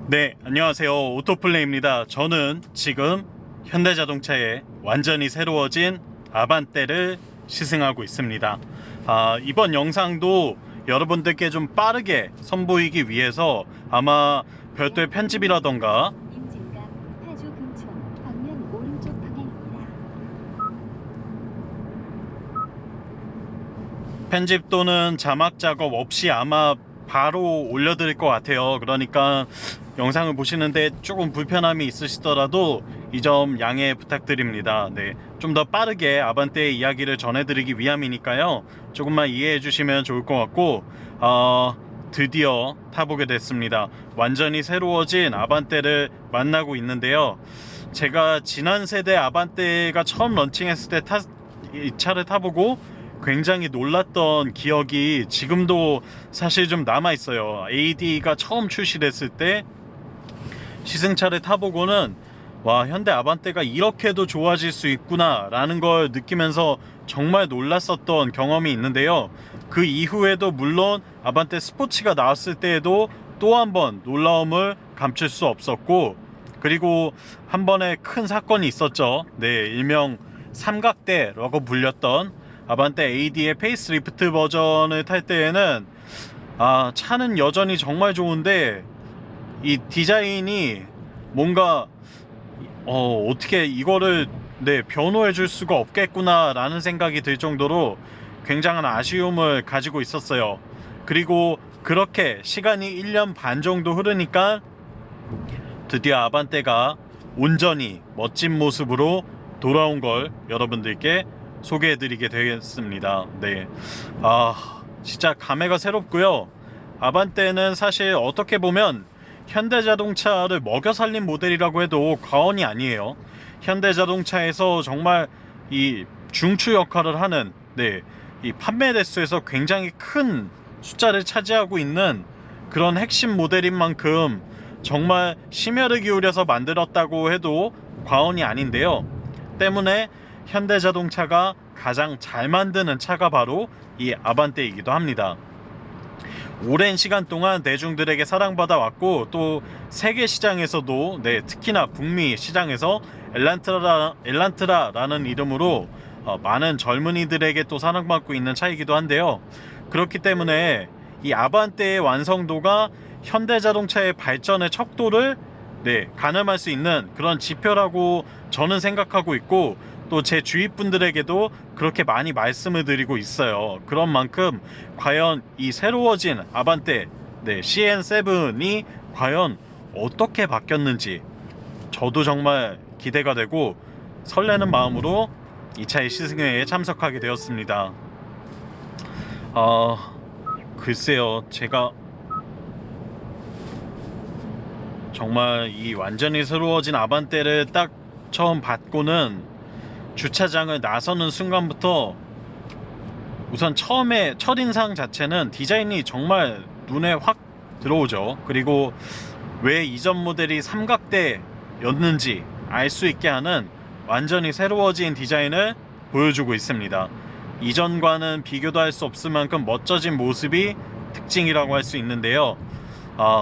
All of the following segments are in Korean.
네, 안녕하세요. 오토플레이입니다. 저는 지금 현대자동차의 완전히 새로워진 아반떼를 시승하고 있습니다. 이번 영상도 여러분들께 좀 빠르게 선보이기 위해서 아마 별도의 편집이라던가 임진각 파주 금천 방면 오른쪽 방향입니다. 편집 또는 자막 작업 없이 아마 바로 올려드릴 것 같아요. 그러니까 영상을 보시는데 조금 불편함이 있으시더라도 이 점 양해 부탁드립니다. 네, 좀 더 빠르게 아반떼의 이야기를 전해드리기 위함이니까요. 조금만 이해해 주시면 좋을 것 같고, 드디어 타보게 됐습니다. 완전히 새로워진 아반떼를 만나고 있는데요. 제가 지난 세대 아반떼가 처음 런칭했을 때 이 차를 타보고 굉장히 놀랐던 기억이 지금도 사실 좀 남아있어요. AD가 처음 출시됐을 때 시승차를 타보고는 와, 현대 아반떼가 이렇게도 좋아질 수 있구나 라는 걸 느끼면서 정말 놀랐었던 경험이 있는데요. 그 이후에도 물론 아반떼 스포츠가 나왔을 때에도 또 한 번 놀라움을 감출 수 없었고, 그리고 한 번의 큰 사건이 있었죠. 네, 일명 삼각대라고 불렸던 아반떼 AD의 페이스리프트 버전을 탈 때에는 차는 여전히 정말 좋은데 이 디자인이 뭔가 어떻게 이거를 변호해 줄 수가 없겠구나 라는 생각이 들 정도로 굉장한 아쉬움을 가지고 있었어요. 그리고 그렇게 시간이 1년 반 정도 흐르니까 드디어 아반떼가 온전히 멋진 모습으로 돌아온 걸 여러분들께 소개해드리게 되겠습니다. 네, 진짜 감회가 새롭고요. 아반떼는 사실 어떻게 보면 현대자동차를 먹여 살린 모델이라고 해도 과언이 아니에요. 현대자동차에서 정말 이 중추 역할을 하는, 이 판매 대수에서 굉장히 큰 숫자를 차지하고 있는 그런 핵심 모델인 만큼 정말 심혈을 기울여서 만들었다고 해도 과언이 아닌데요. 때문에 현대자동차가 가장 잘 만드는 차가 바로 이 아반떼이기도 합니다. 오랜 시간 동안 대중들에게 사랑받아 왔고, 또 세계 시장에서도 특히나 북미 시장에서 엘란트라라는 이름으로 많은 젊은이들에게 또 사랑받고 있는 차이기도 한데요. 그렇기 때문에 이 아반떼의 완성도가 현대자동차의 발전의 척도를 가늠할 수 있는 그런 지표라고 저는 생각하고 있고, 또 제 주위 분들에게도 그렇게 많이 말씀을 드리고 있어요. 그런 만큼 과연 이 새로워진 아반떼 CN7이 과연 어떻게 바뀌었는지 저도 정말 기대가 되고 설레는 마음으로 이 차의 시승회에 참석하게 되었습니다. 글쎄요, 제가 정말 이 완전히 새로워진 아반떼를 딱 처음 받고는 주차장을 나서는 순간부터 우선 처음에 첫인상 자체는 디자인이 정말 눈에 확 들어오죠. 그리고 왜 이전 모델이 삼각대였는지 알 수 있게 하는 완전히 새로워진 디자인을 보여주고 있습니다. 이전과는 비교도 할 수 없을 만큼 멋져진 모습이 특징이라고 할 수 있는데요.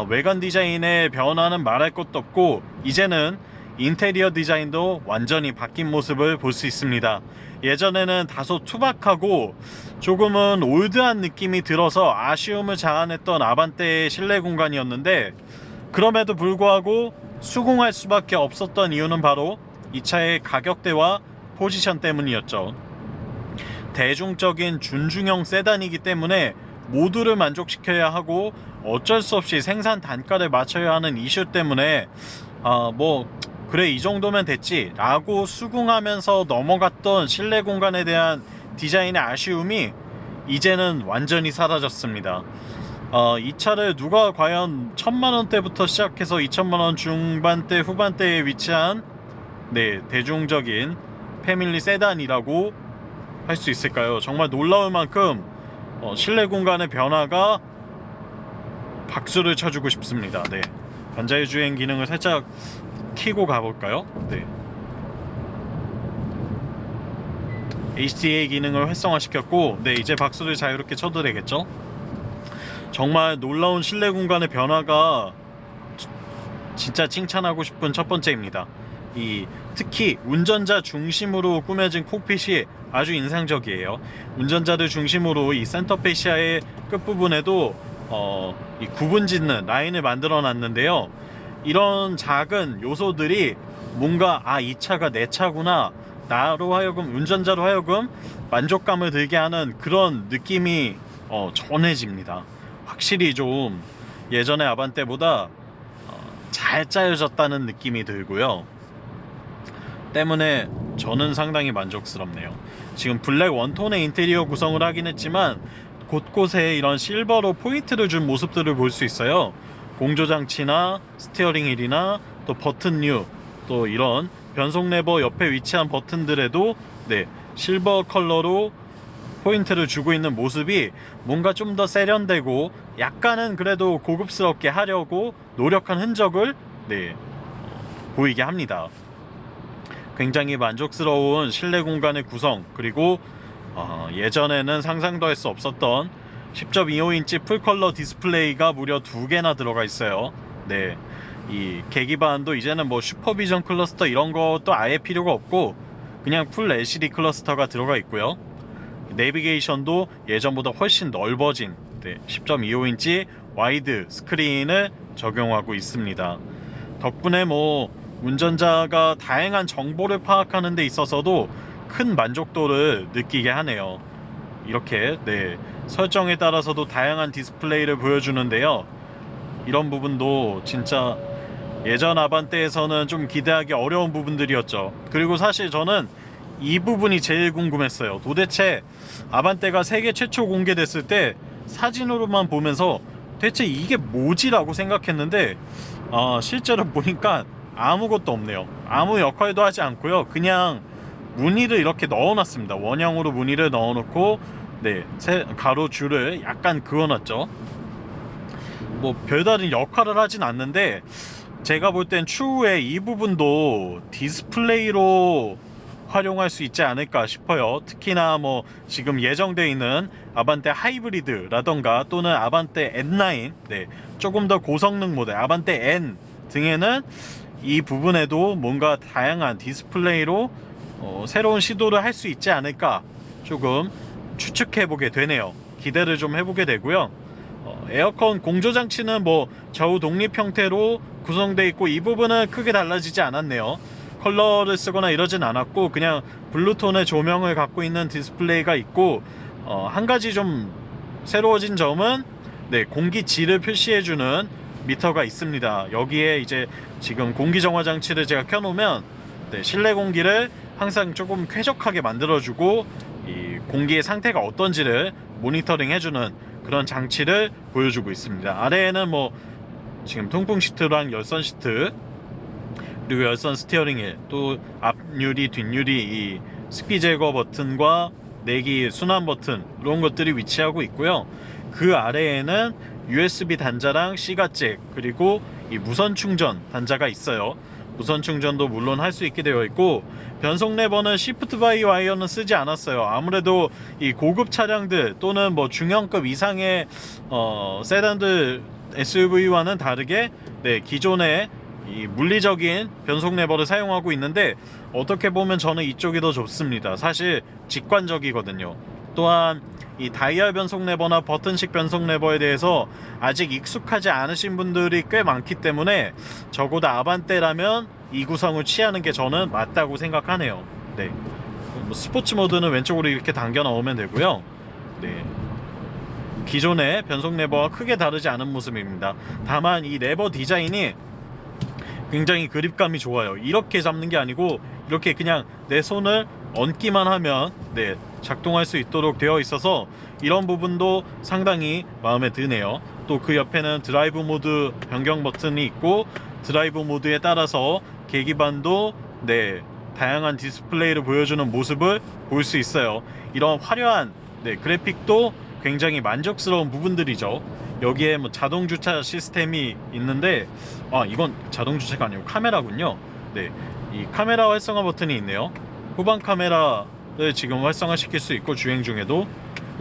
외관 디자인의 변화는 말할 것도 없고, 이제는 인테리어 디자인도 완전히 바뀐 모습을 볼 수 있습니다. 예전에는 다소 투박하고 조금은 올드한 느낌이 들어서 아쉬움을 자아냈던 아반떼의 실내 공간이었는데, 그럼에도 불구하고 수긍할 수밖에 없었던 이유는 바로 이 차의 가격대와 포지션 때문이었죠. 대중적인 준중형 세단이기 때문에 모두를 만족시켜야 하고 어쩔 수 없이 생산 단가를 맞춰야 하는 이슈 때문에 그래, 이 정도면 됐지 라고 수긍하면서 넘어갔던 실내 공간에 대한 디자인의 아쉬움이 이제는 완전히 사라졌습니다. 이 차를 누가 과연 1000만원대부터 시작해서 2000만원 중반대 후반대에 위치한 대중적인 패밀리 세단이라고 할 수 있을까요? 정말 놀라울 만큼 실내 공간의 변화가 박수를 쳐주고 싶습니다. 반자율 주행 기능을 살짝 키고 가볼까요? HDA 기능을 활성화시켰고, 이제 박수를 자유롭게 쳐도 되겠죠? 정말 놀라운 실내 공간의 변화가 진짜 칭찬하고 싶은 첫 번째입니다. 특히 운전자 중심으로 꾸며진 콕핏이 아주 인상적이에요. 운전자를 중심으로 이 센터 페시아의 끝부분에도 이 구분 짓는 라인을 만들어 놨는데요. 이런 작은 요소들이 뭔가 이 차가 내 차구나, 나로 하여금, 운전자로 하여금 만족감을 들게 하는 그런 느낌이 전해집니다. 확실히 좀 예전의 아반떼보다 잘 짜여졌다는 느낌이 들고요. 때문에 저는 상당히 만족스럽네요. 지금 블랙 원톤의 인테리어 구성을 하긴 했지만 곳곳에 이런 실버로 포인트를 준 모습들을 볼 수 있어요. 공조장치나 스티어링 휠이나 또 버튼류, 또 이런 변속 레버 옆에 위치한 버튼들에도 실버 컬러로 포인트를 주고 있는 모습이 뭔가 좀 더 세련되고 약간은 그래도 고급스럽게 하려고 노력한 흔적을 보이게 합니다. 굉장히 만족스러운 실내 공간의 구성, 그리고 예전에는 상상도 할 수 없었던 10.25인치 풀컬러 디스플레이가 무려 2개나 들어가 있어요. 이 계기판도 이제는 뭐 슈퍼비전 클러스터 이런 것도 아예 필요가 없고 그냥 풀 LCD 클러스터가 들어가 있고요. 내비게이션도 예전보다 훨씬 넓어진 10.25인치 와이드 스크린을 적용하고 있습니다. 덕분에 뭐 운전자가 다양한 정보를 파악하는 데 있어서도 큰 만족도를 느끼게 하네요. 이렇게 설정에 따라서도 다양한 디스플레이를 보여주는데요. 이런 부분도 진짜 예전 아반떼에서는 좀 기대하기 어려운 부분들이었죠. 그리고 사실 저는 이 부분이 제일 궁금했어요. 도대체 아반떼가 세계 최초 공개됐을 때 사진으로만 보면서 대체 이게 뭐지라고 생각했는데 실제로 보니까 아무것도 없네요. 아무 역할도 하지 않고요. 그냥 무늬를 이렇게 넣어놨습니다. 원형으로 무늬를 넣어놓고 가로 줄을 약간 그어놨죠. 뭐 별다른 역할을 하진 않는데 제가 볼 땐 추후에 이 부분도 디스플레이로 활용할 수 있지 않을까 싶어요. 특히나 뭐 지금 예정되어 있는 아반떼 하이브리드라던가 또는 아반떼 N9 조금 더 고성능 모델 아반떼 N 등에는 이 부분에도 뭔가 다양한 디스플레이로 새로운 시도를 할 수 있지 않을까 조금 추측해보게 되네요. 기대를 좀 해보게 되고요. 에어컨 공조장치는 뭐 좌우 독립 형태로 구성되어 있고 이 부분은 크게 달라지지 않았네요. 컬러를 쓰거나 이러진 않았고 그냥 블루톤의 조명을 갖고 있는 디스플레이가 있고 한 가지 좀 새로워진 점은 공기질을 표시해주는 미터가 있습니다. 여기에 이제 지금 공기정화 장치를 제가 켜놓으면 실내 공기를 항상 조금 쾌적하게 만들어주고 이 공기의 상태가 어떤지를 모니터링 해주는 그런 장치를 보여주고 있습니다. 아래에는 뭐 지금 통풍 시트랑 열선 시트 그리고 열선 스티어링 휠, 또 앞유리 뒷유리 이 습기 제거 버튼과 내기 순환 버튼 이런 것들이 위치하고 있고요. 그 아래에는 USB 단자랑 C가잭 그리고 이 무선 충전 단자가 있어요. 무선 충전도 물론 할 수 있게 되어 있고 변속 레버는 시프트 바이 와이어는 쓰지 않았어요. 아무래도 이 고급 차량들 또는 뭐 중형급 이상의 세단들 SUV와는 다르게 기존의 이 물리적인 변속 레버를 사용하고 있는데 어떻게 보면 저는 이쪽이 더 좋습니다. 사실 직관적이거든요. 또한 이 다이얼 변속 레버나 버튼식 변속 레버에 대해서 아직 익숙하지 않으신 분들이 꽤 많기 때문에 적어도 아반떼라면 이 구성을 취하는 게 저는 맞다고 생각하네요. 뭐 스포츠 모드는 왼쪽으로 이렇게 당겨 넣으면 되고요. 기존의 변속 레버와 크게 다르지 않은 모습입니다. 다만 이 레버 디자인이 굉장히 그립감이 좋아요. 이렇게 잡는 게 아니고 이렇게 그냥 내 손을 얹기만 하면 작동할 수 있도록 되어 있어서 이런 부분도 상당히 마음에 드네요. 또 그 옆에는 드라이브 모드 변경 버튼이 있고 드라이브 모드에 따라서 계기판도 다양한 디스플레이를 보여주는 모습을 볼 수 있어요. 이런 화려한 그래픽도 굉장히 만족스러운 부분들이죠. 여기에 뭐 자동 주차 시스템이 있는데 이건 자동 주차가 아니고 카메라군요. 이 카메라 활성화 버튼이 있네요. 후방 카메라를 지금 활성화 시킬 수 있고 주행 중에도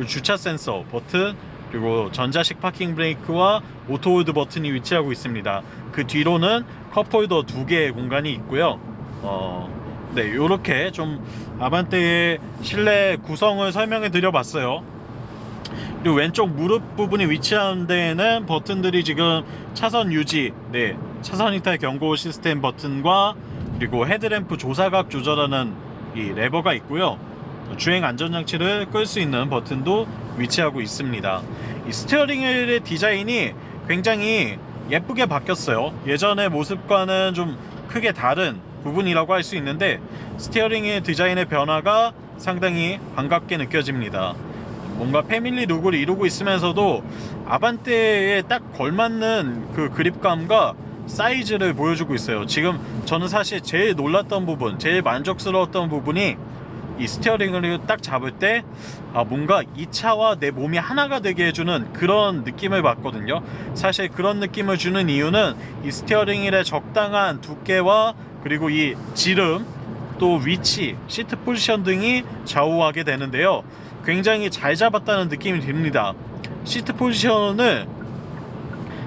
주차 센서 버튼 그리고 전자식 파킹 브레이크와 오토홀드 버튼이 위치하고 있습니다. 그 뒤로는 컵홀더 2개의 공간이 있고요. 네, 이렇게 좀 아반떼의 실내 구성을 설명해 드려봤어요. 그리고 왼쪽 무릎 부분이 위치한 데에는 버튼들이 지금 차선 유지, 네, 차선 이탈 경고 시스템 버튼과 그리고 헤드램프 조사각 조절하는 이 레버가 있고요. 주행 안전장치를 끌 수 있는 버튼도 위치하고 있습니다. 이 스티어링 휠의 디자인이 굉장히 예쁘게 바뀌었어요. 예전의 모습과는 좀 크게 다른 부분이라고 할 수 있는데 스티어링 휠 디자인의 변화가 상당히 반갑게 느껴집니다. 뭔가 패밀리 룩을 이루고 있으면서도 아반떼에 딱 걸맞는 그 그립감과 사이즈를 보여주고 있어요. 지금 저는 사실 제일 놀랐던 부분, 제일 만족스러웠던 부분이 이 스티어링을 딱 잡을 때 뭔가 이 차와 내 몸이 하나가 되게 해주는 그런 느낌을 받거든요. 사실 그런 느낌을 주는 이유는 이 스티어링 휠의 적당한 두께와 그리고 이 지름, 또 위치, 시트 포지션 등이 좌우하게 되는데요. 굉장히 잘 잡았다는 느낌이 듭니다. 시트 포지션을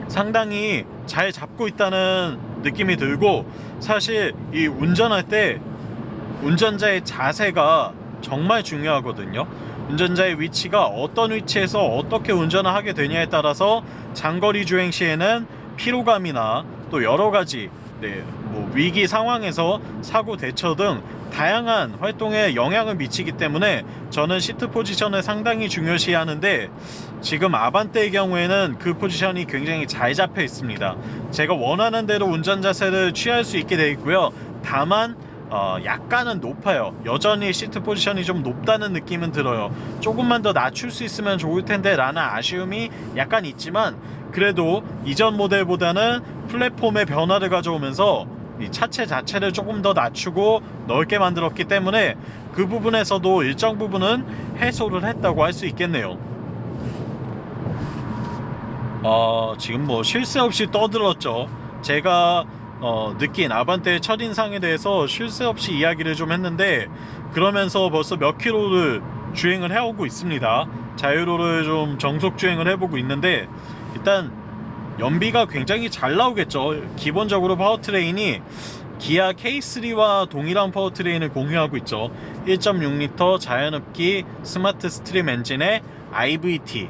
상당히 잘 잡고 있다는 느낌이 들고, 사실 이 운전할 때 운전자의 자세가 정말 중요하거든요. 운전자의 위치가 어떤 위치에서 어떻게 운전을 하게 되냐에 따라서 장거리 주행 시에는 피로감이나 또 여러가지 뭐 위기 상황에서 사고 대처 등 다양한 활동에 영향을 미치기 때문에 저는 시트 포지션을 상당히 중요시 하는데, 지금 아반떼의 경우에는 그 포지션이 굉장히 잘 잡혀 있습니다. 제가 원하는 대로 운전 자세를 취할 수 있게 되어 있고요. 다만 약간은 높아요. 여전히 시트 포지션이 좀 높다는 느낌은 들어요. 조금만 더 낮출 수 있으면 좋을 텐데 라는 아쉬움이 약간 있지만, 그래도 이전 모델보다는 플랫폼의 변화를 가져오면서 이 차체 자체를 조금 더 낮추고 넓게 만들었기 때문에 그 부분에서도 일정 부분은 해소를 했다고 할 수 있겠네요. 지금 뭐 쉴 새 없이 떠들었죠. 제가 느낀 아반떼의 첫인상에 대해서 쉴 새 없이 이야기를 좀 했는데, 그러면서 벌써 몇 킬로를 주행을 해오고 있습니다. 자유로를 좀 정속 주행을 해보고 있는데, 일단 연비가 굉장히 잘 나오겠죠. 기본적으로 파워트레인이 기아 K3와 동일한 파워트레인을 공유하고 있죠. 1.6L 자연흡기 스마트 스트림 엔진에 IVT,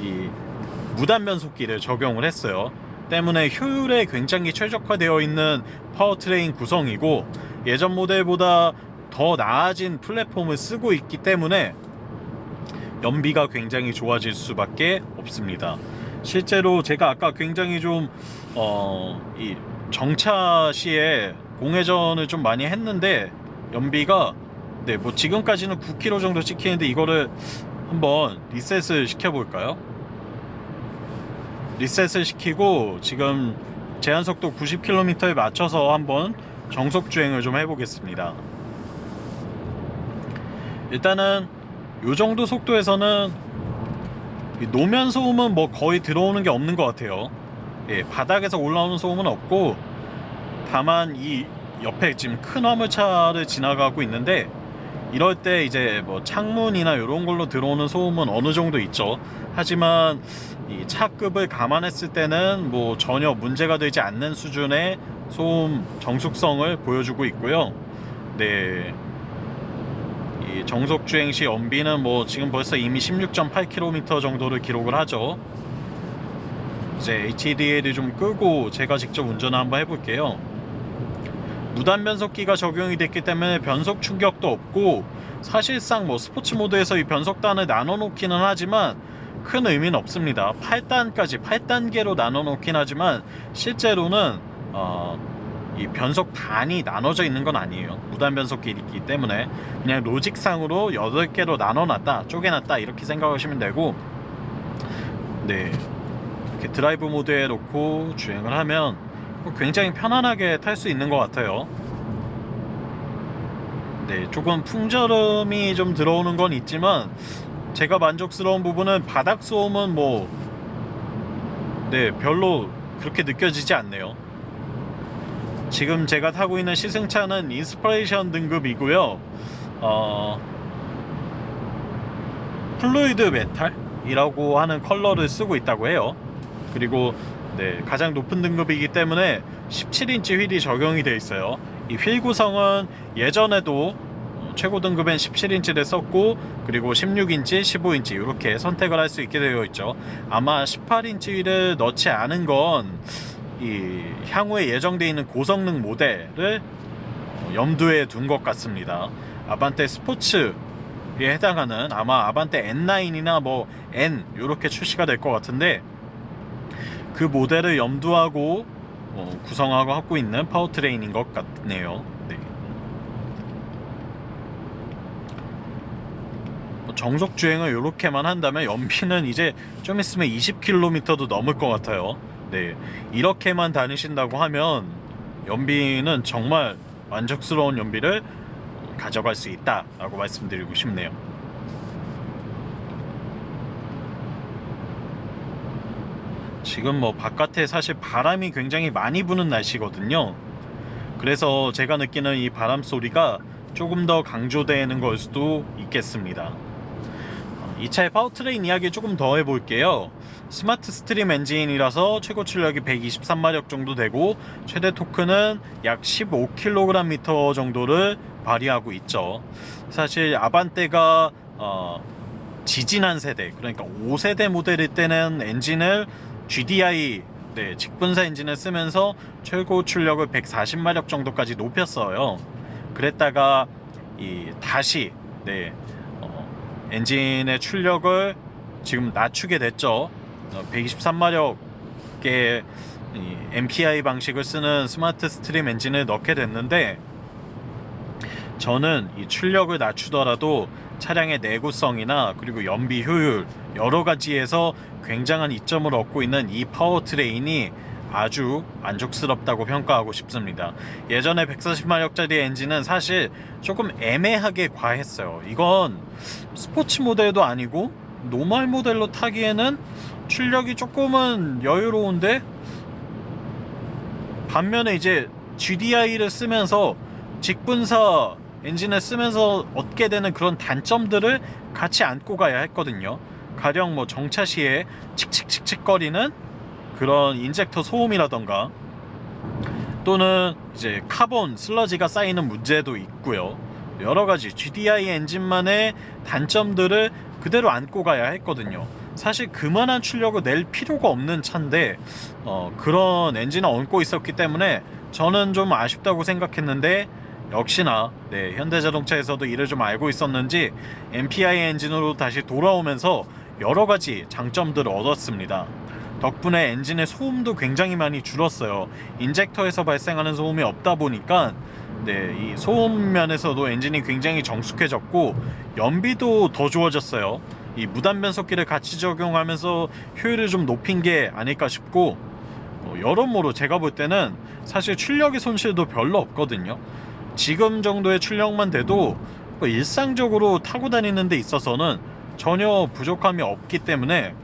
이 무단 변속기를 적용을 했어요. 때문에 효율에 굉장히 최적화되어 있는 파워트레인 구성이고, 예전 모델보다 더 나아진 플랫폼을 쓰고 있기 때문에 연비가 굉장히 좋아질 수밖에 없습니다. 실제로 제가 아까 굉장히 좀 이 정차 시에 공회전을 좀 많이 했는데 연비가 뭐 지금까지는 9km 정도 찍히는데, 이거를 한번 리셋을 시켜볼까요? 리셋을 시키고 지금 제한속도 90km에 맞춰서 한번 정속 주행을 좀 해보겠습니다. 일단은 이 정도 속도에서는 노면 소음은 뭐 거의 들어오는 게 없는 것 같아요. 바닥에서 올라오는 소음은 없고, 다만 이 옆에 지금 큰 화물차를 지나가고 있는데, 이럴 때 이제 뭐 창문이나 이런 걸로 들어오는 소음은 어느 정도 있죠. 하지만 이 차급을 감안했을 때는 뭐 전혀 문제가 되지 않는 수준의 소음 정숙성을 보여주고 있고요. 이 정속 주행 시 연비는 뭐 지금 벌써 이미 16.8km 정도를 기록을 하죠. 이제 HDL을 좀 끄고 제가 직접 운전을 한번 해볼게요. 무단 변속기가 적용이 됐기 때문에 변속 충격도 없고, 사실상 뭐 스포츠 모드에서 이 변속단을 나눠 놓기는 하지만 큰 의미는 없습니다. 8단계로 나눠 놓긴 하지만 실제로는 이 변속단이 나눠져 있는 건 아니에요. 무단 변속기이기 때문에 그냥 로직상으로 8개로 나눠놨다, 쪼개놨다 이렇게 생각하시면 되고, 이렇게 드라이브 모드에 놓고 주행을 하면 굉장히 편안하게 탈 수 있는 것 같아요. 조금 풍절음이 좀 들어오는 건 있지만 제가 만족스러운 부분은 바닥 소음은 뭐 별로 그렇게 느껴지지 않네요. 지금 제가 타고 있는 시승차는 인스피레이션 등급이고요. 플루이드 메탈, 이라고 하는 컬러를 쓰고 있다고 해요. 그리고 네, 가장 높은 등급이기 때문에 17인치 휠이 적용이 되어 있어요. 이 휠 구성은 예전에도 최고 등급엔 17인치를 썼고, 그리고 16인치, 15인치 이렇게 선택을 할 수 있게 되어 있죠. 아마 18인치 휠을 넣지 않은 건 이 향후에 예정되어 있는 고성능 모델을 염두에 둔 것 같습니다. 아반떼 스포츠에 해당하는 아마 아반떼 N9이나 뭐 N 이렇게 출시가 될 것 같은데, 그 모델을 염두하고 구성하고 하고 있는 파워트레인인 것 같네요. 네. 정속 주행을 이렇게만 한다면 연비는 이제 좀 있으면 20km도 넘을 것 같아요. 네, 이렇게만 다니신다고 하면 연비는 정말 만족스러운 연비를 가져갈 수 있다라고 말씀드리고 싶네요. 지금 뭐 바깥에 사실 바람이 굉장히 많이 부는 날씨거든요. 그래서 제가 느끼는 이 바람 소리가 조금 더 강조되는 걸 수도 있겠습니다. 이 차의 파워트레인 이야기 조금 더 해볼게요. 스마트 스트림 엔진이라서 최고 출력이 123마력 정도 되고, 최대 토크는 약 15kgm 정도를 발휘하고 있죠. 사실 아반떼가 지지난 세대, 그러니까 5세대 모델일 때는 엔진을 GDI 직분사 엔진을 쓰면서 최고 출력을 140마력 정도까지 높였어요. 그랬다가 다시 엔진의 출력을 지금 낮추게 됐죠. 123마력의 MPI 방식을 쓰는 스마트 스트림 엔진을 넣게 됐는데, 저는 이 출력을 낮추더라도 차량의 내구성이나 그리고 연비 효율 여러 가지에서 굉장한 이점을 얻고 있는 이 파워트레인이 아주 만족스럽다고 평가하고 싶습니다. 예전에 140마력짜리 엔진은 사실 조금 애매하게 과했어요. 이건 스포츠 모델도 아니고 노멀 모델로 타기에는 출력이 조금은 여유로운데, 반면에 이제 GDI를 쓰면서 직분사 엔진을 쓰면서 얻게 되는 그런 단점들을 같이 안고 가야 했거든요. 가령 뭐 정차 시에 칙칙칙칙 거리는 그런 인젝터 소음이라던가, 또는 이제 카본 슬러지가 쌓이는 문제도 있고요. 여러가지 GDI 엔진만의 단점들을 그대로 안고 가야 했거든요. 사실 그만한 출력을 낼 필요가 없는 차인데 그런 엔진을 얹고 있었기 때문에 저는 좀 아쉽다고 생각했는데, 역시나 현대자동차에서도 이를 좀 알고 있었는지 MPI 엔진으로 다시 돌아오면서 여러가지 장점들을 얻었습니다. 덕분에 엔진의 소음도 굉장히 많이 줄었어요. 인젝터에서 발생하는 소음이 없다 보니까 이 소음 면에서도 엔진이 굉장히 정숙해졌고, 연비도 더 좋아졌어요. 이 무단 변속기를 같이 적용하면서 효율을 좀 높인 게 아닐까 싶고, 여러모로 제가 볼 때는 사실 출력의 손실도 별로 없거든요. 지금 정도의 출력만 돼도 일상적으로 타고 다니는 데 있어서는 전혀 부족함이 없기 때문에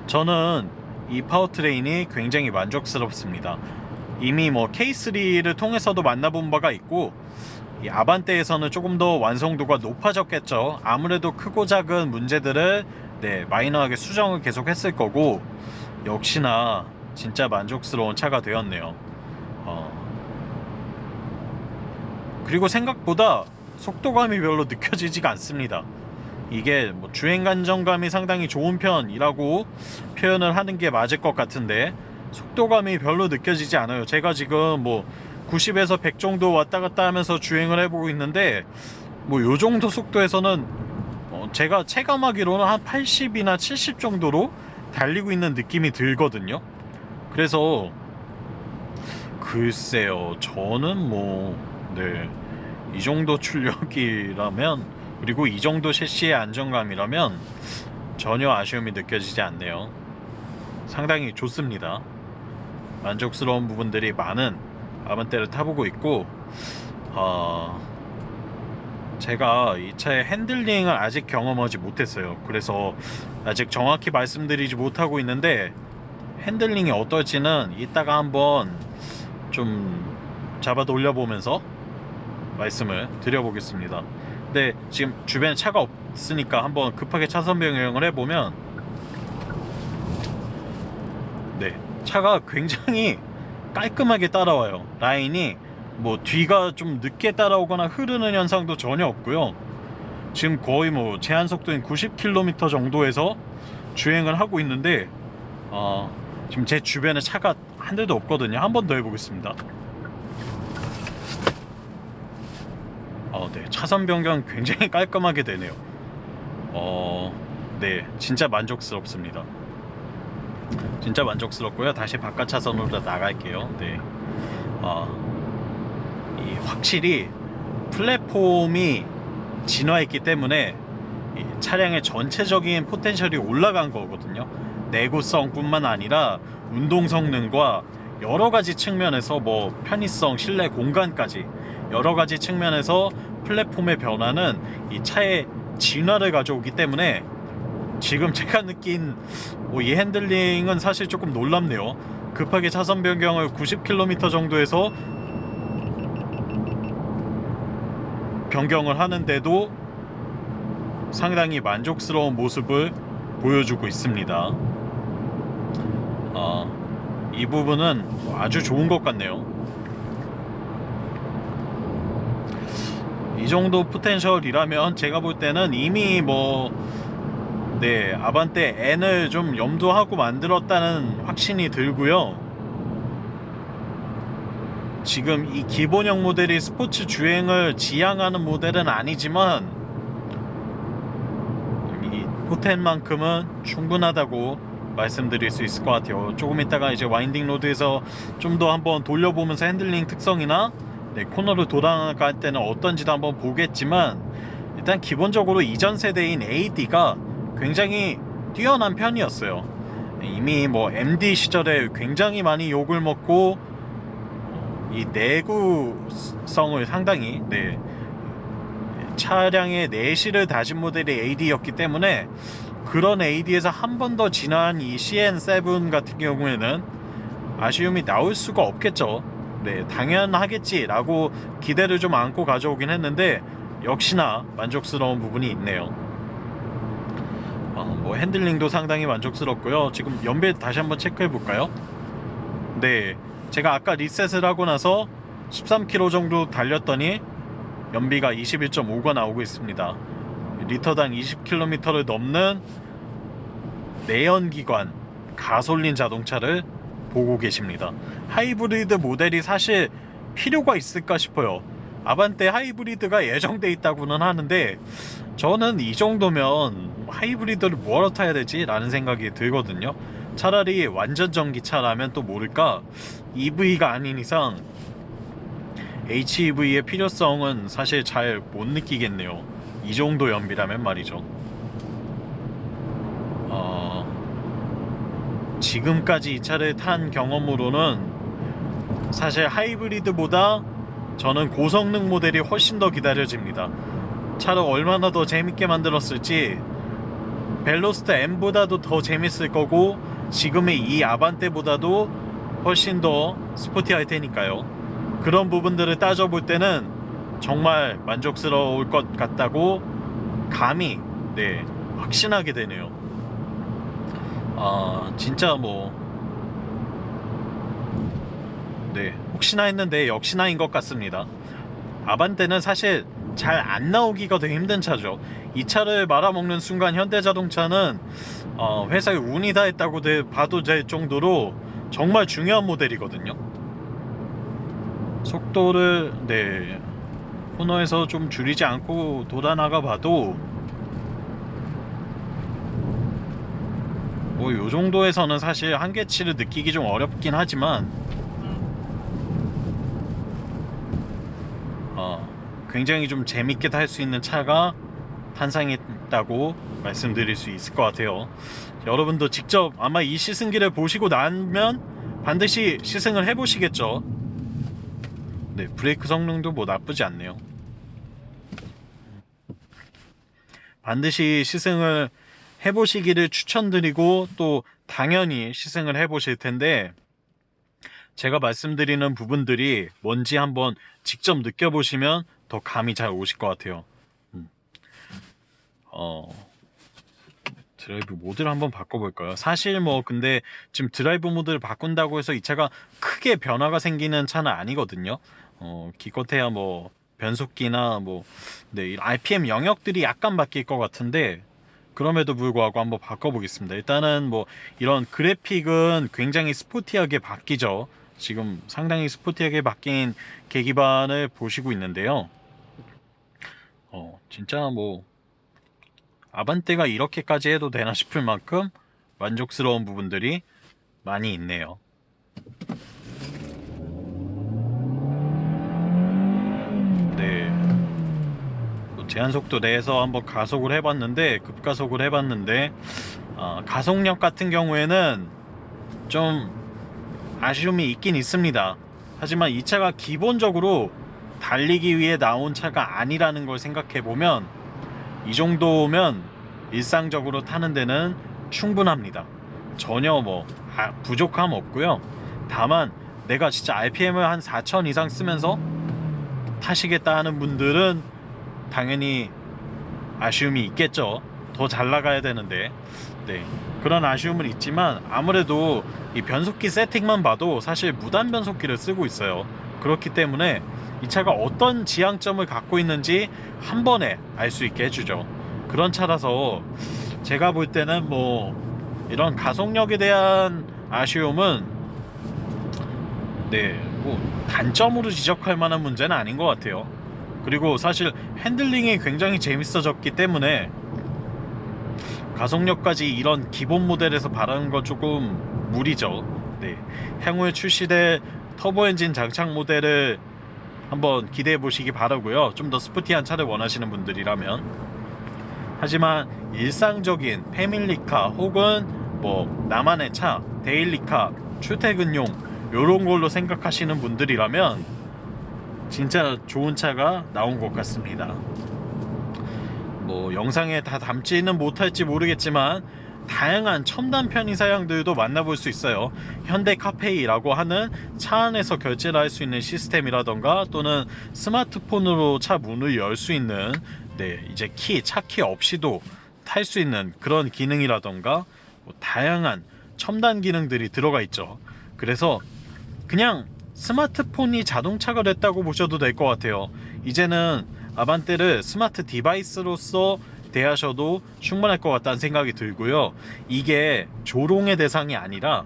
저는 이 파워트레인이 굉장히 만족스럽습니다. 이미 뭐 K3를 통해서도 만나본 바가 있고, 이 아반떼에서는 조금 더 완성도가 높아졌겠죠. 아무래도 크고 작은 문제들을 마이너하게 수정을 계속 했을 거고, 역시나 진짜 만족스러운 차가 되었네요. 그리고 생각보다 속도감이 별로 느껴지지가 않습니다. 이게 뭐 주행 안정감이 상당히 좋은 편이라고 표현을 하는 게 맞을 것 같은데, 속도감이 별로 느껴지지 않아요. 제가 지금 뭐 90에서 100 정도 왔다 갔다 하면서 주행을 해보고 있는데, 뭐 요 정도 속도에서는 제가 체감하기로는 한 80이나 70 정도로 달리고 있는 느낌이 들거든요. 그래서 글쎄요, 저는 뭐 이 정도 출력이라면, 그리고 이 정도 셰시의 안정감이라면 전혀 아쉬움이 느껴지지 않네요. 상당히 좋습니다. 만족스러운 부분들이 많은 아반떼를 타보고 있고, 제가 이 차의 핸들링을 아직 경험하지 못했어요. 그래서 아직 정확히 말씀드리지 못하고 있는데, 핸들링이 어떨지는 이따가 한번 좀 잡아 돌려보면서 말씀을 드려보겠습니다. 근데 지금 주변에 차가 없으니까 한번 급하게 차선 변경을 해보면, 네, 차가 굉장히 깔끔하게 따라와요. 라인이 뭐 뒤가 좀 늦게 따라오거나 흐르는 현상도 전혀 없고요. 지금 거의 뭐 제한 속도인 90km 정도에서 주행을 하고 있는데, 지금 제 주변에 차가 한 대도 없거든요. 한 번 더 해보겠습니다. 네, 차선 변경 굉장히 깔끔하게 되네요. 네, 진짜 만족스럽습니다. 진짜 만족스럽고요. 다시 바깥 차선으로 나갈게요. 네, 이 확실히 플랫폼이 진화했기 때문에 이 차량의 전체적인 포텐셜이 올라간 거거든요. 내구성뿐만 아니라 운동 성능과 여러 가지 측면에서 뭐 편의성, 실내 공간까지 여러 가지 측면에서 플랫폼의 변화는 이 차의 진화를 가져오기 때문에 지금 제가 느낀 이 핸들링은 사실 조금 놀랍네요. 급하게 차선 변경을 90km 정도에서 변경을 하는데도 상당히 만족스러운 모습을 보여주고 있습니다. 이 부분은 아주 좋은 것 같네요. 이 정도 포텐셜이라면 제가 볼 때는 이미 아반떼 N을 좀 염두하고 만들었다는 확신이 들고요. 지금 이 기본형 모델이 스포츠 주행을 지향하는 모델은 아니지만 이 포텐만큼은 충분하다고 말씀드릴 수 있을 것 같아요. 조금 있다가 이제 와인딩 로드에서 좀 더 한번 돌려보면서 핸들링 특성이나 코너를 돌아갈 때는 어떤지도 한번 보겠지만, 일단 기본적으로 이전 세대인 AD가 굉장히 뛰어난 편이었어요. 이미 MD 시절에 굉장히 많이 욕을 먹고 이 내구성을 상당히 차량의 내실을 다진 모델이 AD였기 때문에 그런 AD에서 한 번 더 진화한 이 CN7 같은 경우에는 아쉬움이 나올 수가 없겠죠. 당연하겠지라고 기대를 좀 안고 가져오긴 했는데 역시나 만족스러운 부분이 있네요. 핸들링도 상당히 만족스럽고요. 지금 연비 다시 한번 체크해 볼까요? 네, 제가 아까 리셋을 하고 나서 13km 정도 달렸더니 연비가 21.5가 나오고 있습니다. 리터당 20km를 넘는 내연기관 가솔린 자동차를 보고 계십니다. 하이브리드 모델이 사실 필요가 있을까 싶어요. 아반떼 하이브리드가 예정돼 있다고는 하는데 저는 이 정도면 하이브리드를 뭐하러 타야 되지? 라는 생각이 들거든요. 차라리 완전 전기차라면 또 모를까, EV가 아닌 이상 HEV의 필요성은 사실 잘 못 느끼겠네요. 이 정도 연비라면 말이죠. 지금까지 이 차를 탄 경험으로는 사실 하이브리드보다 저는 고성능 모델이 훨씬 더 기다려집니다. 차를 얼마나 더 재밌게 만들었을지, 벨로스터 M보다도 더 재밌을 거고 지금의 이 아반떼보다도 훨씬 더 스포티할 테니까요. 그런 부분들을 따져볼 때는 정말 만족스러울 것 같다고 감히 확신하게 되네요. 진짜 혹시나 했는데 역시나인 것 같습니다. 아반떼는 사실 잘 안 나오기가 되게 힘든 차죠. 이 차를 말아먹는 순간 현대자동차는 회사에 운이 다 했다고 봐도 될 정도로 정말 중요한 모델이거든요. 속도를 코너에서 좀 줄이지 않고 돌아나가 봐도 요 정도에서는 사실 한계치를 느끼기 좀 어렵긴 하지만 굉장히 좀 재밌게 탈 수 있는 차가 탄생했다고 말씀드릴 수 있을 것 같아요. 여러분도 직접 아마 이 시승기를 보시고 나면 반드시 시승을 해보시겠죠. 브레이크 성능도 나쁘지 않네요. 반드시 시승을 해보시기를 추천드리고 또 당연히 시승을 해보실 텐데, 제가 말씀드리는 부분들이 뭔지 한번 직접 느껴보시면 더 감이 잘 오실 것 같아요. 드라이브 모드를 한번 바꿔볼까요? 사실 뭐 근데 지금 드라이브 모드를 바꾼다고 해서 이 차가 크게 변화가 생기는 차는 아니거든요. 기껏해야 뭐 변속기나 뭐 이 RPM 영역들이 약간 바뀔 것 같은데, 그럼에도 불구하고 한번 바꿔보겠습니다. 일단은 뭐 이런 그래픽은 굉장히 스포티하게 바뀌죠. 지금 상당히 스포티하게 바뀐 계기판을 보시고 있는데요. 진짜 뭐 아반떼가 이렇게까지 해도 되나 싶을 만큼 만족스러운 부분들이 많이 있네요. 네, 제한속도 내에서 한번 가속을 해봤는데, 급가속을 해봤는데 가속력 같은 경우에는 좀 아쉬움이 있긴 있습니다. 하지만 이 차가 기본적으로 달리기 위해 나온 차가 아니라는 걸 생각해보면 이 정도면 일상적으로 타는 데는 충분합니다. 전혀 뭐 부족함 없고요. 다만 내가 진짜 RPM을 한 4000 이상 쓰면서 타시겠다 하는 분들은 당연히 아쉬움이 있겠죠. 더 잘 나가야 되는데. 네, 그런 아쉬움은 있지만 아무래도 이 변속기 세팅만 봐도 사실 무단 변속기를 쓰고 있어요. 그렇기 때문에 이 차가 어떤 지향점을 갖고 있는지 한 번에 알 수 있게 해주죠. 그런 차라서 제가 볼 때는 뭐 이런 가속력에 대한 아쉬움은 뭐 단점으로 지적할 만한 문제는 아닌 것 같아요. 그리고 사실 핸들링이 굉장히 재밌어졌기 때문에 가속력까지 이런 기본 모델에서 바라는 건 조금 무리죠. 향후에 출시될 터보 엔진 장착 모델을 한번 기대해 보시기 바라고요. 좀 더 스포티한 차를 원하시는 분들이라면. 하지만 일상적인 패밀리카 혹은 뭐 나만의 차, 데일리카, 출퇴근용 요런 걸로 생각하시는 분들이라면 진짜 좋은 차가 나온 것 같습니다. 뭐 영상에 다 담지는 못할지 모르겠지만 다양한 첨단 편의 사양들도 만나볼 수 있어요. 현대 카페이라고 하는 차 안에서 결제를 할 수 있는 시스템이라던가, 또는 스마트폰으로 차 문을 열 수 있는 이제 차키 없이도 탈 수 있는 그런 기능이라던가, 뭐 다양한 첨단 기능들이 들어가 있죠. 그래서 그냥 스마트폰이 자동차가 됐다고 보셔도 될 것 같아요. 이제는 아반떼를 스마트 디바이스로서 대하셔도 충분할 것 같다는 생각이 들고요. 이게 조롱의 대상이 아니라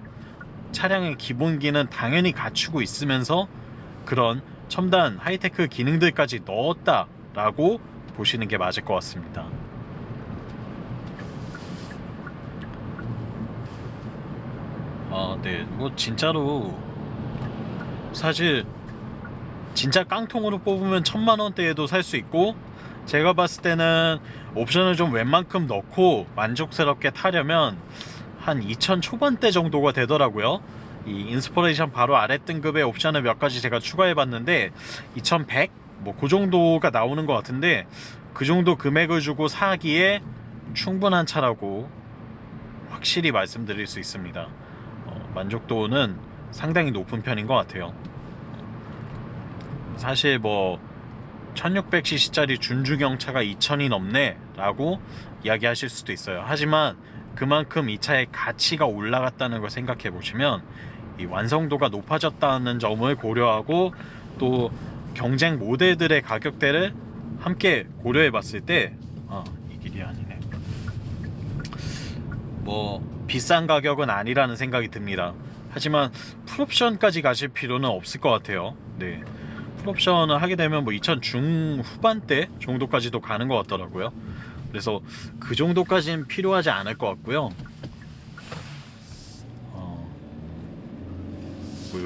차량의 기본기는 당연히 갖추고 있으면서 그런 첨단 하이테크 기능들까지 넣었다라고 보시는 게 맞을 것 같습니다. 뭐 진짜로 사실 진짜 깡통으로 뽑으면 1000만원대에도 살 수 있고, 제가 봤을 때는 옵션을 좀 웬만큼 넣고 만족스럽게 타려면 한 2000 초반대 정도가 되더라고요. 이 인스퍼레이션 바로 아래 등급의 옵션을 몇 가지 제가 추가해 봤는데 2100? 뭐 그 정도가 나오는 것 같은데, 그 정도 금액을 주고 사기에 충분한 차라고 확실히 말씀드릴 수 있습니다. 만족도는 상당히 높은 편인 것 같아요. 사실 뭐 1600cc짜리 준중형 차가 2000이 넘네 라고 이야기하실 수도 있어요. 하지만 그만큼 이 차의 가치가 올라갔다는 걸 생각해 보시면 이 완성도가 높아졌다는 점을 고려하고, 또 경쟁 모델들의 가격대를 함께 고려해 봤을 때 이 길이 아니네, 뭐 비싼 가격은 아니라는 생각이 듭니다. 하지만 풀옵션까지 가실 필요는 없을 것 같아요. 풀옵션을 하게 되면 뭐 2000 중후반대 정도까지도 가는 것 같더라고요. 그래서 그 정도까지는 필요하지 않을 것 같고요. 뭐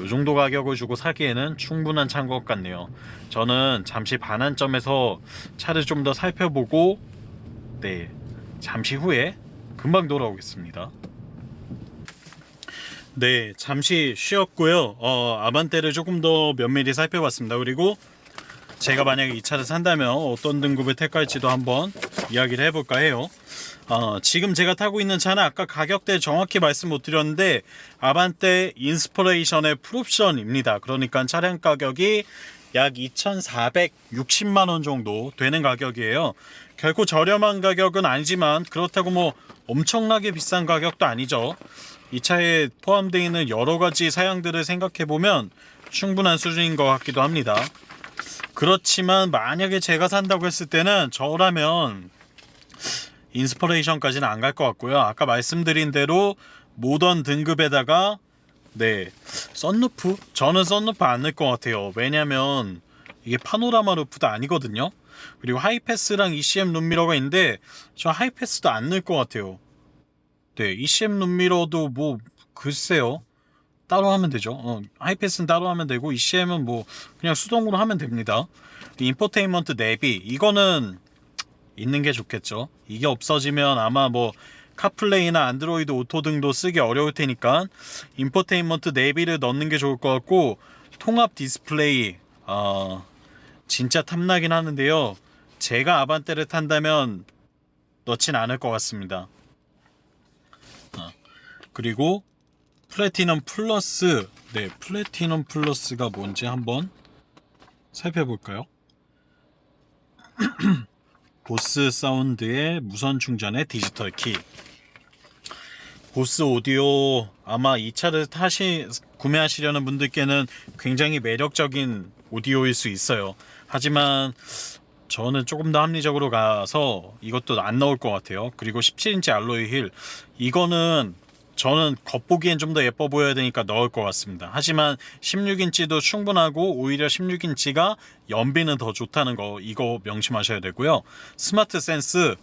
이 정도 가격을 주고 사기에는 충분한 차인 것 같네요. 저는 잠시 반환점에서 차를 좀 더 살펴보고 잠시 후에 금방 돌아오겠습니다. 잠시 쉬었고요. 아반떼를 조금 더 면밀히 살펴봤습니다. 그리고 제가 만약에 이 차를 산다면 어떤 등급을 택할지도 한번 이야기를 해볼까 해요. 지금 제가 타고 있는 차는 아까 가격대 정확히 말씀 못 드렸는데 아반떼 인스퍼레이션의 풀옵션입니다. 그러니까 차량 가격이 약 2,460만원 정도 되는 가격이에요. 결코 저렴한 가격은 아니지만 그렇다고 뭐 엄청나게 비싼 가격도 아니죠. 이 차에 포함되어 있는 여러가지 사양들을 생각해보면 충분한 수준인 것 같기도 합니다. 그렇지만 만약에 제가 산다고 했을 때는 저라면 인스퍼레이션까지는 안 갈 것 같고요. 아까 말씀드린 대로 모던 등급에다가 썬루프? 저는 썬루프 안 넣을 것 같아요. 왜냐면 이게 파노라마 루프도 아니거든요. 그리고 하이패스랑 ECM 룸미러가 있는데 저 하이패스도 안 넣을 것 같아요. ECM 룸미러도 뭐 글쎄요. 따로 하면 되죠. 하이패스는 따로 하면 되고 ECM은 뭐 그냥 수동으로 하면 됩니다. 인포테인먼트 내비 이거는 있는 게 좋겠죠. 이게 없어지면 아마 뭐 카플레이나 안드로이드 오토 등도 쓰기 어려울 테니까 인포테인먼트 내비를 넣는 게 좋을 것 같고, 통합 디스플레이 진짜 탐나긴 하는데요. 제가 아반떼를 탄다면 넣진 않을 것 같습니다. 그리고 플래티넘 플러스, 플래티넘 플러스가 뭔지 한번 살펴볼까요? 보스 사운드의 무선 충전의 디지털 키. 보스 오디오 아마 이 차를 구매하시려는 분들께는 굉장히 매력적인 오디오일 수 있어요. 하지만 저는 조금 더 합리적으로 가서 이것도 안 넣을 것 같아요. 그리고 17인치 알로이 휠 이거는 저는 겉보기엔 좀 더 예뻐 보여야 되니까 넣을 것 같습니다. 하지만 16인치도 충분하고 오히려 16인치가 연비는 더 좋다는 거 이거 명심하셔야 되고요. 스마트 센스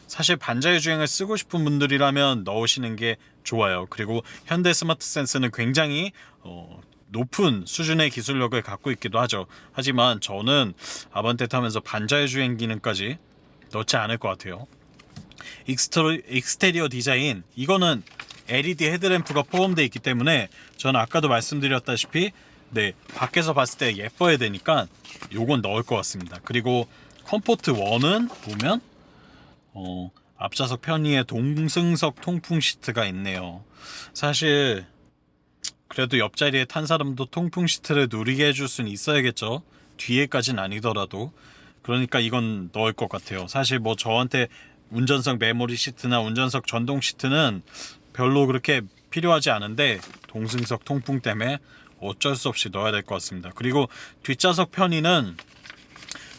사실 반자율 주행을 쓰고 싶은 분들이라면 넣으시는 게 좋아요. 그리고 현대 스마트 센스는 굉장히 높은 수준의 기술력을 갖고 있기도 하죠. 하지만 저는 아반떼 타면서 반자율 주행 기능까지 넣지 않을 것 같아요. 익스테리어 디자인 이거는 LED 헤드램프가 포함되어 있기 때문에 저는 아까도 말씀드렸다시피 밖에서 봤을 때 예뻐야 되니까 요건 넣을 것 같습니다. 그리고 컴포트 1은 보면 앞좌석 편의에 동승석 통풍 시트가 있네요. 사실 그래도 옆자리에 탄 사람도 통풍 시트를 누리게 해줄 수는 있어야겠죠. 뒤에까진 아니더라도. 그러니까 이건 넣을 것 같아요. 사실 뭐 저한테 운전석 메모리 시트나 운전석 전동 시트는 별로 그렇게 필요하지 않은데 동승석 통풍 때문에 어쩔 수 없이 넣어야 될 것 같습니다. 그리고 뒷좌석 편의는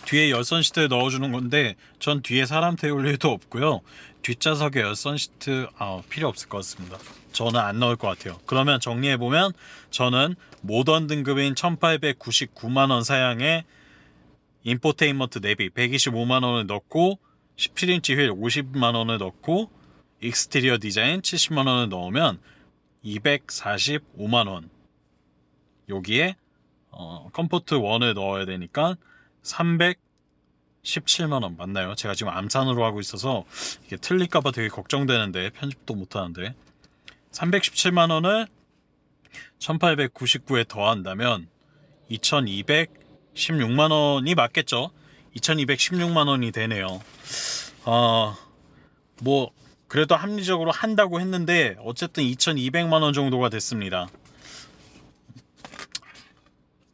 뒤에 열선 시트를 넣어주는 건데 전 뒤에 사람 태울 일도 없고요. 뒷좌석에 열선 시트 필요 없을 것 같습니다. 저는 안 넣을 것 같아요. 그러면 정리해보면 저는 모던 등급인 1899만원 사양의 인포테인먼트 내비 125만원을 넣고 17인치 휠 50만원을 넣고 익스테리어 디자인 70만원을 넣으면 245만원, 여기에 컴포트 1을 넣어야 되니까 317만원 맞나요? 제가 지금 암산으로 하고 있어서 이게 틀릴까봐 되게 걱정되는데 편집도 못하는데 317만원을 1899에 더한다면 2216만원이 맞겠죠? 2216만원이 되네요. 뭐 그래도 합리적으로 한다고 했는데 어쨌든 2200만원 정도가 됐습니다.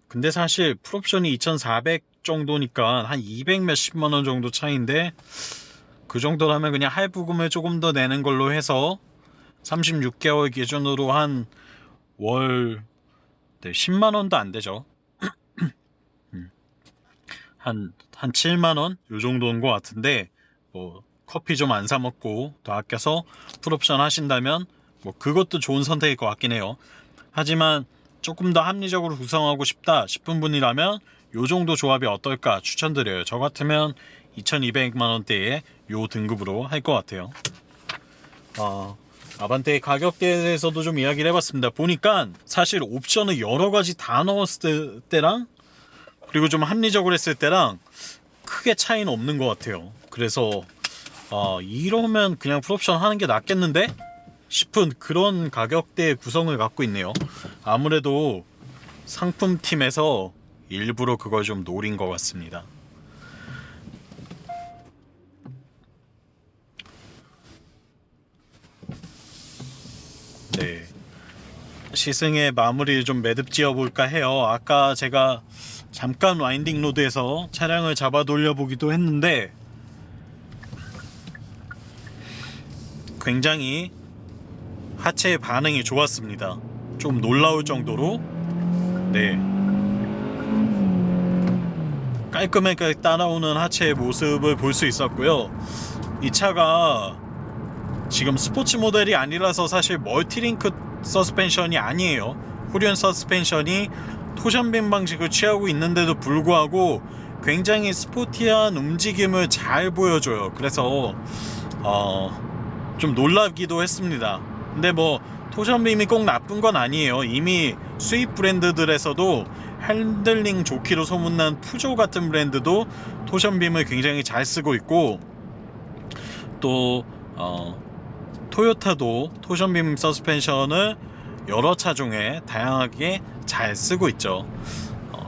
근데 사실 풀옵션이 2400 정도니까 한 200 몇십만원 정도 차이인데 그 정도라면 그냥 할부금을 조금 더 내는 걸로 해서 36개월 기준으로 한 월 10만원도 안 되죠. 한 7만원 요 정도인 것 같은데 뭐 커피 좀 안 사 먹고 더 아껴서 풀옵션 하신다면 뭐 그것도 좋은 선택일 것 같긴 해요. 하지만 조금 더 합리적으로 구성하고 싶다 싶은 분이라면 요 정도 조합이 어떨까 추천드려요. 저 같으면 2200만원대의 요 등급으로 할 것 같아요. 아반떼 가격대에 대해서도 좀 이야기를 해봤습니다. 보니까 사실 옵션을 여러가지 다 넣었을 때랑 그리고 좀 합리적으로 했을 때랑 크게 차이는 없는 것 같아요. 그래서 이러면 그냥 풀옵션 하는 게 낫겠는데? 싶은 그런 가격대의 구성을 갖고 있네요. 아무래도 상품팀에서 일부러 그걸 좀 노린 것 같습니다. 시승의 마무리를 좀 매듭 지어 볼까 해요. 아까 제가 잠깐 와인딩 로드에서 차량을 잡아 돌려보기도 했는데 굉장히 하체의 반응이 좋았습니다. 좀 놀라울 정도로 네, 깔끔하게 따라오는 하체의 모습을 볼 수 있었고요. 이 차가 지금 스포츠 모델이 아니라서 사실 멀티링크 서스펜션이 아니에요. 후륜 서스펜션이 토션빔 방식을 취하고 있는데도 불구하고 굉장히 스포티한 움직임을 잘 보여줘요. 그래서 좀 놀랍기도 했습니다. 근데 뭐 토션빔이 꼭 나쁜 건 아니에요. 이미 수입 브랜드들에서도 핸들링 좋기로 소문난 푸조 같은 브랜드도 토션빔을 굉장히 잘 쓰고 있고, 또 토요타도 토션빔 서스펜션을 여러 차종에 다양하게 잘 쓰고 있죠.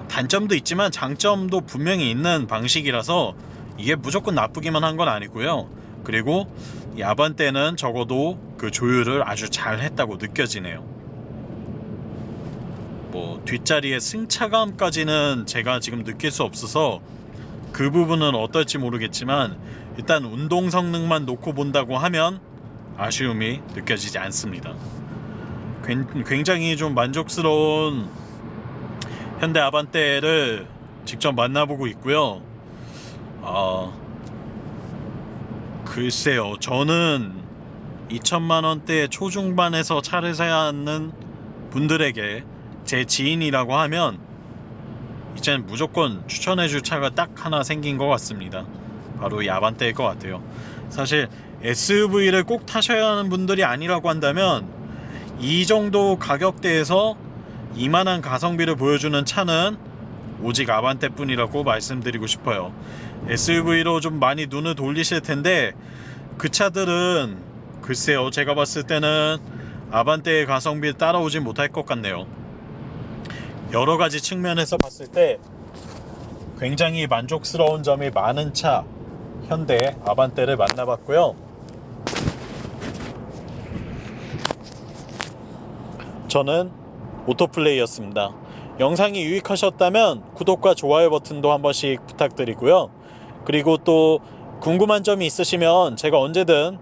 단점도 있지만 장점도 분명히 있는 방식이라서 이게 무조건 나쁘기만 한 건 아니고요. 그리고 이 아반떼는 적어도 그 조율을 아주 잘 했다고 느껴지네요. 뭐 뒷자리의 승차감까지는 제가 지금 느낄 수 없어서 그 부분은 어떨지 모르겠지만, 일단 운동 성능만 놓고 본다고 하면 아쉬움이 느껴지지 않습니다. 굉장히 좀 만족스러운 현대 아반떼를 직접 만나보고 있고요. 글쎄요, 저는 2천만원대 초중반에서 차를 사야 하는 분들에게 제 지인이라고 하면 이제는 무조건 추천해줄 차가 딱 하나 생긴 것 같습니다. 바로 이 아반떼일 것 같아요. 사실 SUV를 꼭 타셔야 하는 분들이 아니라고 한다면 이 정도 가격대에서 이만한 가성비를 보여주는 차는 오직 아반떼 뿐이라고 말씀드리고 싶어요. SUV로 좀 많이 눈을 돌리실 텐데 그 차들은 글쎄요, 제가 봤을 때는 아반떼의 가성비에 따라오지 못할 것 같네요. 여러가지 측면에서 봤을 때 굉장히 만족스러운 점이 많은 차 현대 아반떼를 만나봤고요. 저는 오토플레이였습니다. 영상이 유익하셨다면 구독과 좋아요 버튼도 한 번씩 부탁드리고요. 그리고 또 궁금한 점이 있으시면 제가 언제든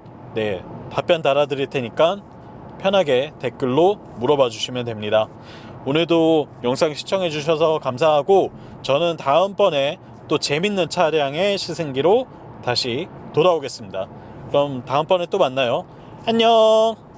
답변 달아드릴 테니까 편하게 댓글로 물어봐 주시면 됩니다. 오늘도 영상 시청해 주셔서 감사하고, 저는 다음번에 또 재밌는 차량의 시승기로 다시 돌아오겠습니다. 그럼 다음번에 또 만나요. 안녕.